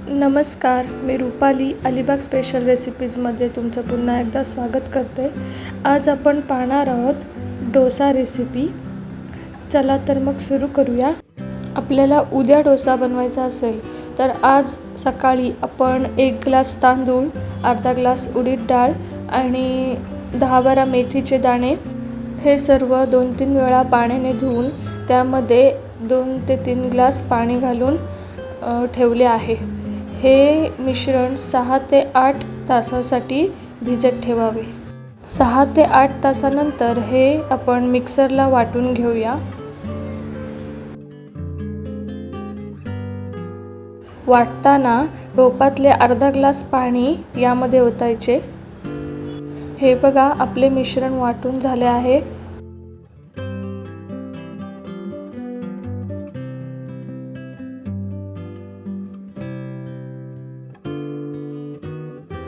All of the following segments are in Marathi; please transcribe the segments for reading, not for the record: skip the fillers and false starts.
नमस्कार, मी रुपाली अलिबाग स्पेशल रेसिपीजमध्ये तुमचं पुन्हा एकदा स्वागत करते. आज आपण पाहणार आहोत डोसा रेसिपी. चला तर मग सुरू करूया. आपल्याला उद्या डोसा बनवायचा असेल तर आज सकाळी आपण 1 ग्लास तांदूळ, अर्धा ग्लास उडीद डाळ आणि 10-12 मेथीचे दाणे हे सर्व 2-3 वेळा पाण्याने धुवून त्यामध्ये 2 ते 3 ग्लास पाणी घालून ठेवले आहे. हे मिश्रण 6 ते 8 तासासाठी भिजत ठेवावे. 6 ते 8 तासानंतर हे आपण मिक्सरला वाटून घेऊया. वाटताना टोपातले अर्धा ग्लास पाणी यामध्ये ओतायचे. हे बघा, आपले मिश्रण वाटून झाले आहे.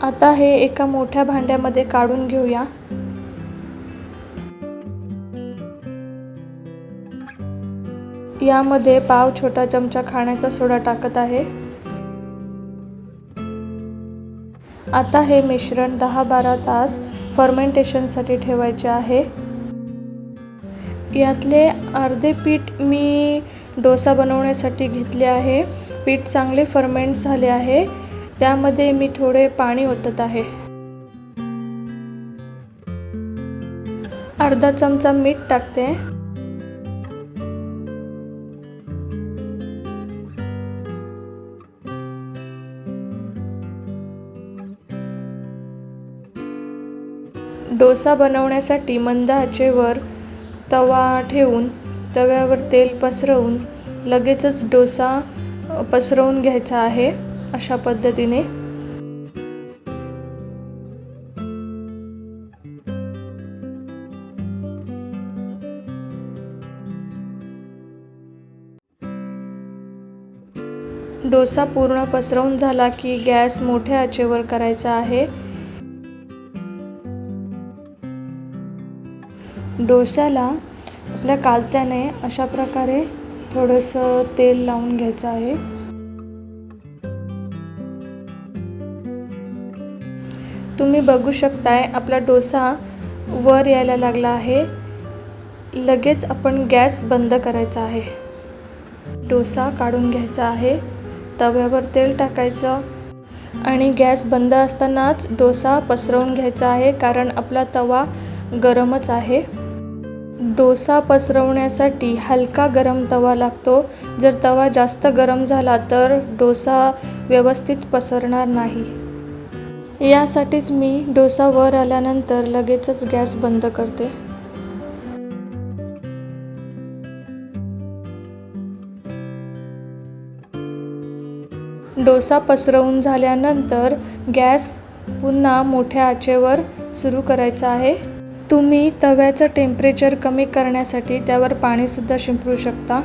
आता हे एका मोठ्या भांड्यामध्ये काढून घेऊया. यामध्ये पाव छोटा चमचा खाण्याचा सोडा टाकत आहे. आता हे मिश्रण 10-12 तास फर्मेंटेशनसाठी ठेवायचे आहे. यातले अर्धे पीठ मी डोसा बनवण्यासाठी घेतले आहे. पीठ चांगले फर्मेंट झाले आहे. त्यामध्ये मी थोडे पाणी ओतत आहे. अर्धा चमचा मीठ टाकते. डोसा बनवण्यासाठी मंद आचेवर तवा ठेवून तव्यावर तेल पसरवून लगेचच डोसा पसरवून घ्यायचा आहे. अशा पद्धतीने डोसा पूर्ण पसरवून झाला की गॅस मोठ्या आचेवर करायचा आहे. डोस्याला आपल्या कालत्याने अशा प्रकारे थोडंसं तेल लावून घ्यायचं आहे. तुम्ही बघू शकताय, आपला डोसा वर यायला लागला आहे. लगेच आपण गॅस बंद करायचा आहे. डोसा काढून घ्यायचा आहे. तव्यावर तेल टाकायचं आणि गॅस बंद असतानाच डोसा पसरवून घ्यायचा आहे, कारण आपला तवा गरमच आहे. डोसा पसरवण्यासाठी हलका गरम तवा लागतो. जर तवा जास्त गरम झाला तर डोसा व्यवस्थित पसरणार नाही. यासाठीच मी डोसा वर आल्यानंतर लगेचच गॅस बंद करते. डोसा पसरवून झाल्यानंतर गॅस पुन्हा मोठ्या आचेवर सुरू करायचा आहे. तुम्ही तव्याचं टेम्परेचर कमी करण्यासाठी त्यावर पाणीसुद्धा शिंपडू शकता,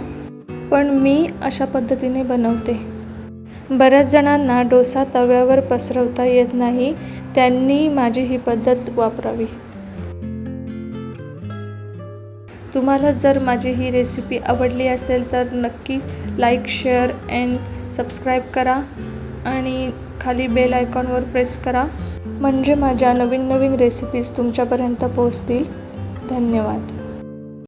पण मी अशा पद्धतीने बनवते. बऱ्याच जणांना डोसा तव्यावर पसरवता येत नाही, त्यांनी माझी ही पद्धत वापरावी. तुम्हाला जर माझी ही रेसिपी आवडली असेल तर नक्की लाईक, शेअर अँड सबस्क्राईब करा आणि खाली बेल आयकॉनवर प्रेस करा, म्हणजे माझ्या नवीन रेसिपीज तुमच्यापर्यंत पोहोचतील. धन्यवाद.